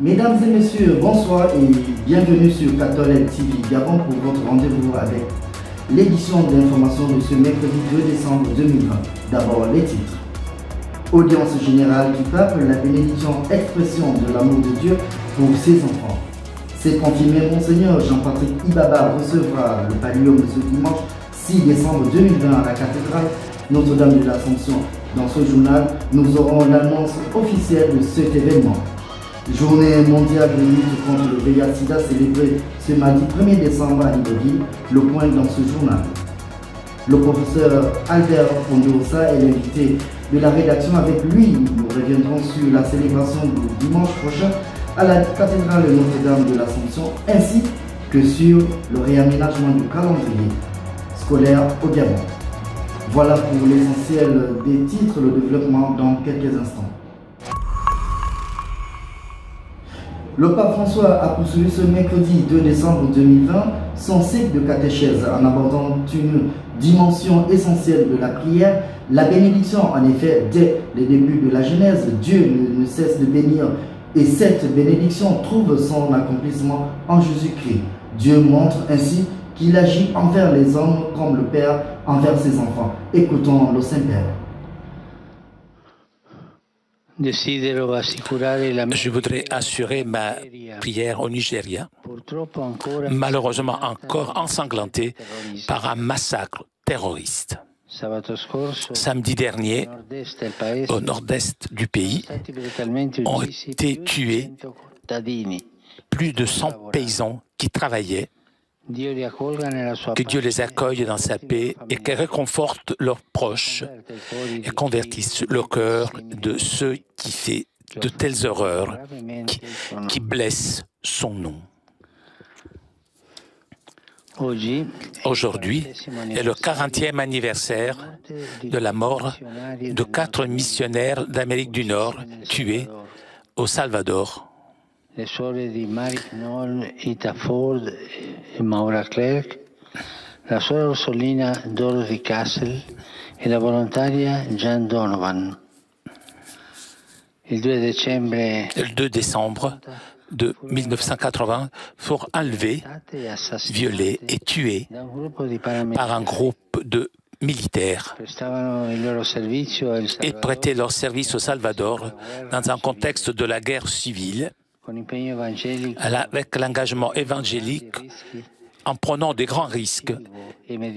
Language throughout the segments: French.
Mesdames et messieurs, bonsoir et bienvenue sur Catholic TV Gabon pour votre rendez-vous avec l'édition d'information de ce mercredi 2 décembre 2020. D'abord les titres. Audience générale qui pape la bénédiction expression de l'amour de Dieu pour ses enfants. C'est confirmé, Monseigneur Jean-Patrick Ibaba recevra le pallium ce dimanche 6 décembre 2020 à la cathédrale Notre-Dame de l'Assomption. Dans ce journal, nous aurons l'annonce officielle de cet événement. Journée mondiale de lutte contre le VIH-Sida célébrée ce mardi 1er décembre à Libreville. Le point dans ce journal. Le professeur Albert Ponderosa est l'invité de la rédaction. Avec lui, nous reviendrons sur la célébration du dimanche prochain à la cathédrale Notre-Dame de l'Assomption, ainsi que sur le réaménagement du calendrier scolaire au Gabon. Voilà pour l'essentiel des titres, le développement dans quelques instants. Le pape François a poursuivi ce mercredi 2 décembre 2020 son cycle de catéchèse en abordant une dimension essentielle de la prière, la bénédiction. En effet, dès les débuts de la Genèse, Dieu ne cesse de bénir et cette bénédiction trouve son accomplissement en Jésus-Christ. Dieu montre ainsi qu'il agit envers les hommes comme le Père envers ses enfants. Écoutons le Saint-Père. Je voudrais assurer ma prière au Nigeria, malheureusement encore ensanglanté par un massacre terroriste. Samedi dernier, au nord-est du pays, ont été tués plus de 100 paysans qui travaillaient. Que Dieu les accueille dans sa paix et qu'il réconforte leurs proches et convertisse le cœur de ceux qui font de telles horreurs, qui blessent son nom. Aujourd'hui est le 40e anniversaire de la mort de 4 missionnaires d'Amérique du Nord tués au Salvador. Le sorelle di Mary Knoll, Ita Ford e Maura Clerc, la sorella Orsolina Dorothy Castle e la volontaria Jan Donovan. Le 2 décembre de 1980 furent enlevés, violés et tués par un groupe de militaires et prêtaient leur service au Salvador dans un contexte de la guerre civile, avec l'engagement évangélique, en prenant des grands risques,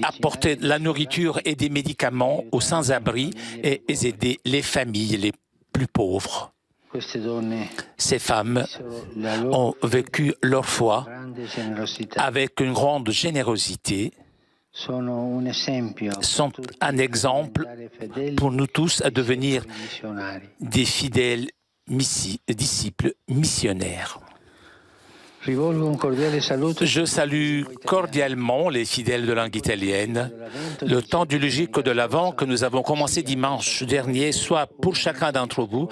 apporter de la nourriture et des médicaments aux sans-abri et aider les familles les plus pauvres. Ces femmes ont vécu leur foi avec une grande générosité, sont un exemple pour nous tous à devenir des fidèles disciples missionnaires. Je salue cordialement les fidèles de langue italienne. Le temps du liturgique de l'Avent que nous avons commencé dimanche dernier soit pour chacun d'entre vous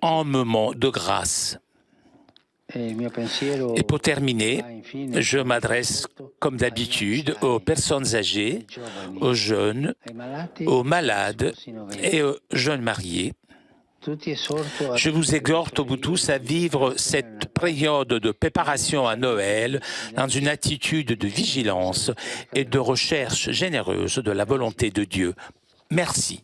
un moment de grâce. Et pour terminer, je m'adresse comme d'habitude aux personnes âgées, aux jeunes, aux malades et aux jeunes mariés. Je vous exhorte, vous tous, à vivre cette période de préparation à Noël dans une attitude de vigilance et de recherche généreuse de la volonté de Dieu. Merci.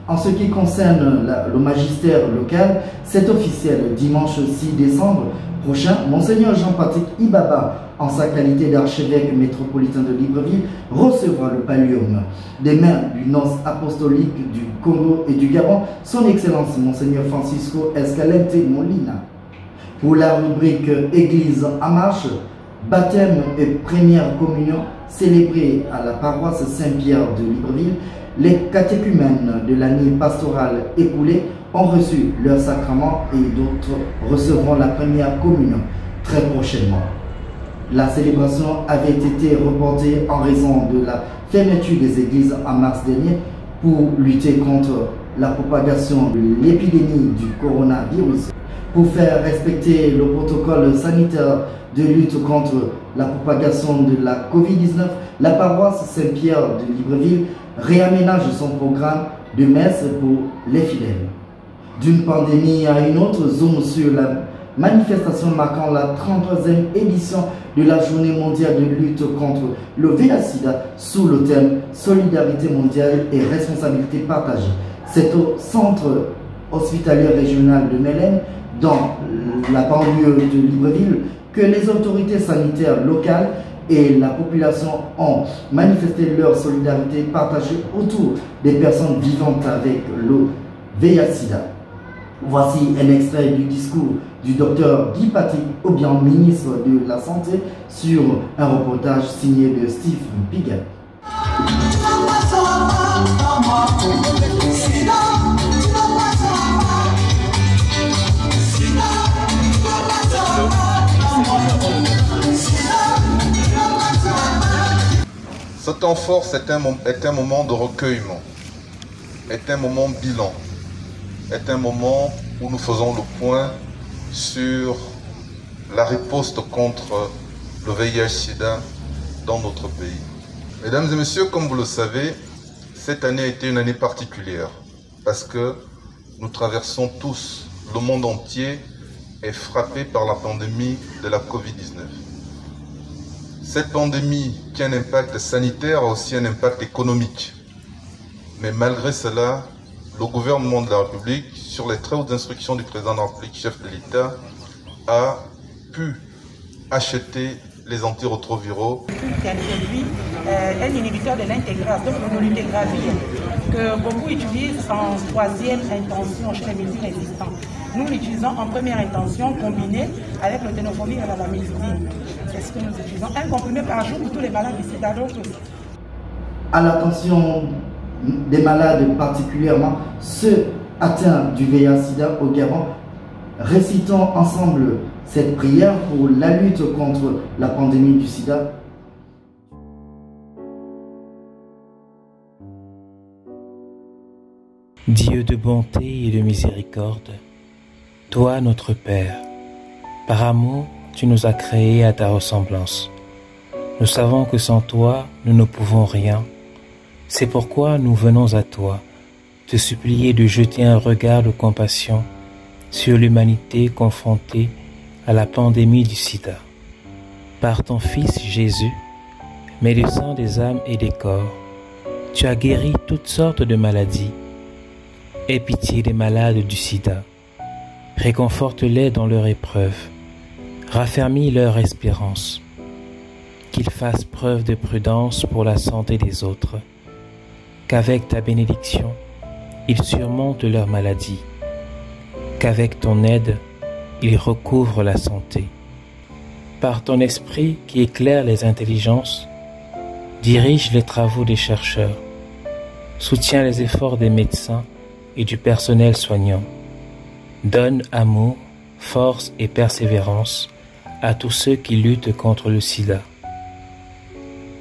En ce qui concerne le magistère local, c'est officiel. Dimanche 6 décembre prochain, Monseigneur Jean-Patrick Ibaba, en sa qualité d'archevêque métropolitain de Libreville, recevra le pallium des mains du nonce apostolique du Congo et du Gabon, son Excellence Monseigneur Francisco Escalante Molina. Pour la rubrique Église en marche, baptême et première communion célébrée à la paroisse Saint-Pierre de Libreville, les catéchumènes de l'année pastorale écoulée ont reçu leur sacrement et d'autres recevront la première communion très prochainement. La célébration avait été reportée en raison de la fermeture des églises en mars dernier pour lutter contre la propagation de l'épidémie du coronavirus. Pour faire respecter le protocole sanitaire de lutte contre la propagation de la Covid-19, la paroisse Saint-Pierre de Libreville réaménage son programme de messe pour les fidèles. D'une pandémie à une autre, zone sur la manifestation marquant la 33e édition de la Journée mondiale de lutte contre le VIH/SIDA sous le thème Solidarité mondiale et responsabilité partagée. C'est au centre hospitalier régional de Mélène, dans la banlieue de Libreville, que les autorités sanitaires locales et la population ont manifesté leur solidarité partagée autour des personnes vivant avec le VIH/SIDA. Voici un extrait du discours du docteur Guy Patrick Aubian, ministre de la Santé, sur un reportage signé de Steve Piget. Ce temps fort est un moment de recueillement, est un moment bilan, est un moment où nous faisons le point sur la riposte contre le VIH/SIDA dans notre pays. Mesdames et messieurs, comme vous le savez, cette année a été une année particulière parce que nous traversons tous, le monde entier est frappé par la pandémie de la Covid-19. Cette pandémie qui a un impact sanitaire a aussi un impact économique. Mais malgré cela, le gouvernement de la République, sur les très hautes instructions du président de la République, chef de l'État, a pu acheter les antirétroviraux. Qui introduit un inhibiteur de l'intégrase, donc le dolutegravir, que beaucoup utilisent en troisième intention chez les multirésistants. Nous l'utilisons en première intention combinée avec le tenofovir et la lamivudine. C'est ce que nous utilisons. Un comprimé par jour pour tous les malades du sida. À l'attention des malades, particulièrement ceux atteints du VIH/SIDA au Gabon, récitons ensemble cette prière pour la lutte contre la pandémie du sida. Dieu de bonté et de miséricorde, toi notre Père, par amour tu nous as créés à ta ressemblance. Nous savons que sans toi nous ne pouvons rien. C'est pourquoi nous venons à toi, te supplier de jeter un regard de compassion sur l'humanité confrontée à la pandémie du sida. Par ton Fils Jésus, médecin des âmes et des corps, tu as guéri toutes sortes de maladies. Aie pitié des malades du sida. Réconforte-les dans leur épreuve. Raffermis leur espérance. Qu'ils fassent preuve de prudence pour la santé des autres. Qu'avec ta bénédiction, ils surmontent leur maladie. Qu'avec ton aide, ils recouvrent la santé. Par ton esprit qui éclaire les intelligences, dirige les travaux des chercheurs, soutiens les efforts des médecins et du personnel soignant. Donne amour, force et persévérance à tous ceux qui luttent contre le sida.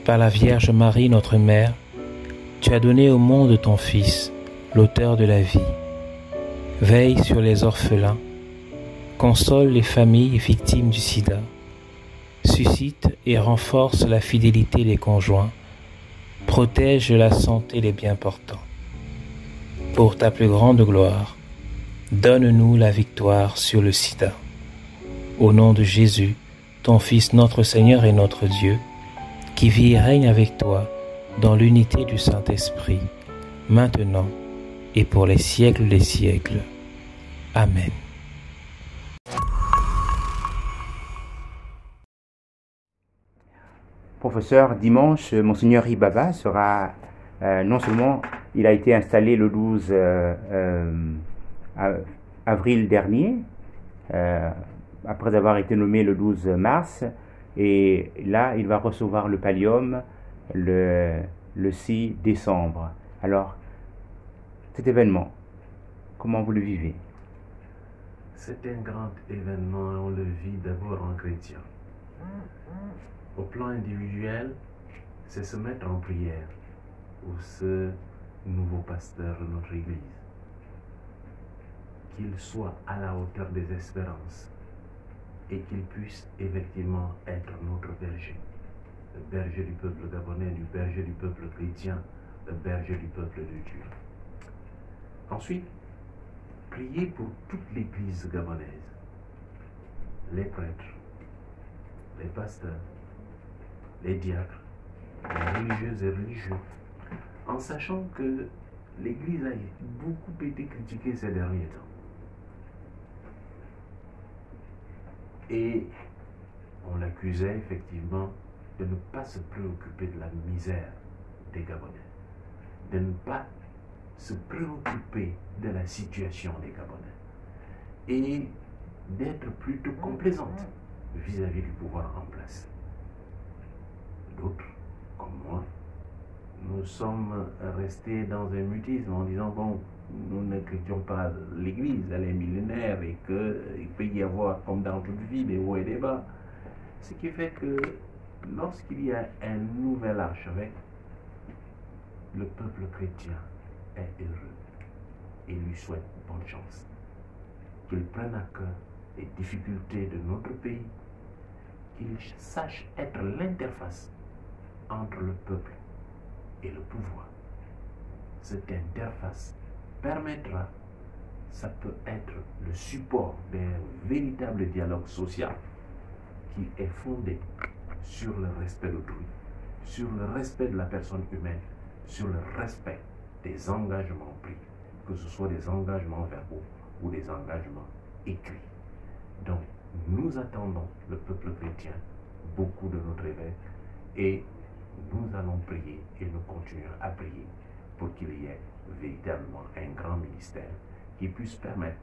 Par la Vierge Marie, notre Mère, tu as donné au monde ton Fils, l'auteur de la vie. Veille sur les orphelins, console les familles victimes du sida, suscite et renforce la fidélité des conjoints, protège la santé des bien-portants. Pour ta plus grande gloire, donne-nous la victoire sur le sida. Au nom de Jésus, ton Fils notre Seigneur et notre Dieu, qui vit et règne avec toi dans l'unité du Saint-Esprit, maintenant et pour les siècles des siècles. Amen. Professeur, dimanche, Monseigneur Ibaba sera, non seulement il a été installé le 12 avril dernier, après avoir été nommé le 12 mars, et là il va recevoir le pallium le 6 décembre. Alors, cet événement, comment vous le vivez? C'est un grand événement, on le vit d'abord en chrétien. Au plan individuel, c'est se mettre en prière pour ce nouveau pasteur de notre Église. Qu'il soit à la hauteur des espérances et qu'il puisse effectivement être notre berger. Le berger du peuple gabonais, du berger du peuple chrétien, le berger du peuple de Dieu. Ensuite, prier pour toute l'Église gabonaise, les prêtres, les pasteurs, les diacres, les religieuses et religieux, en sachant que l'Église a beaucoup été critiquée ces derniers temps. Et on l'accusait effectivement de ne pas se préoccuper de la misère des Gabonais, de ne pas se préoccuper de la situation des Gabonais et d'être plutôt complaisante vis-à-vis du pouvoir en place. D'autres, comme moi, nous sommes restés dans un mutisme en disant, bon, nous ne critiquons pas l'Église, elle est millénaire et qu'il peut y avoir, comme dans toute vie, des hauts et des bas. Ce qui fait que lorsqu'il y a un nouvel archevêque, le peuple chrétien est heureux et lui souhaite bonne chance. Qu'il prenne à cœur les difficultés de notre pays, qu'il sache être l'interface entre le peuple et le pouvoir. Cette interface permettra, ça peut être le support d'un véritable dialogue social qui est fondé sur le respect d'autrui, sur le respect de la personne humaine, sur le respect des engagements pris, que ce soit des engagements verbaux ou des engagements écrits. Donc, nous attendons, le peuple chrétien, beaucoup de notre évêque et nous allons prier et nous continuons à prier pour qu'il y ait véritablement un grand ministère qui puisse permettre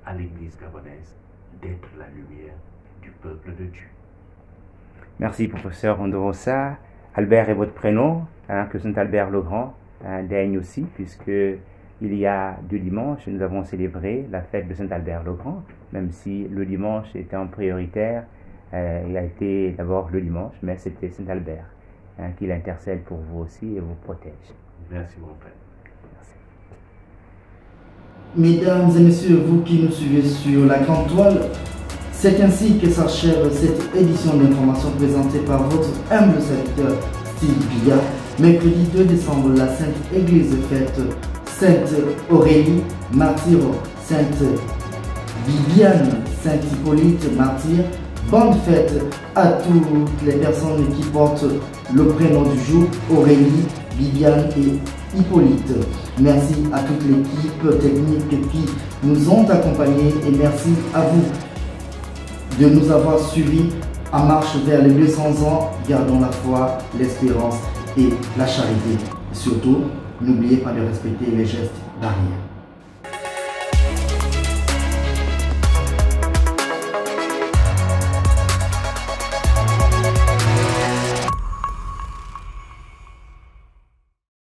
à l'Église gabonaise d'être la lumière du peuple de Dieu. Merci, professeur Ondorosa. Albert est votre prénom, que Saint Albert le Grand daigne aussi, puisque il y a 2 dimanches, nous avons célébré la fête de Saint Albert le Grand, même si le dimanche était en prioritaire, il a été d'abord le dimanche, mais c'était Saint Albert qui intercède pour vous aussi et vous protège. Merci mon Père. Merci. Mesdames et messieurs, vous qui nous suivez sur la grande toile, c'est ainsi que s'achève cette édition d'information présentée par votre humble serviteur Steve Billa. Mercredi 2 décembre, la Sainte Église fête Sainte Aurélie, martyre, Sainte Bibiane, Saint Hippolyte, martyr. Bonne fête à toutes les personnes qui portent le prénom du jour, Aurélie, Bibiane et Hippolyte. Merci à toute l'équipe technique qui nous ont accompagnés et merci à vous de nous avoir suivis en marche vers les 200 ans. Gardons la foi, l'espérance et la charité. Et surtout, n'oubliez pas de respecter les gestes barrières.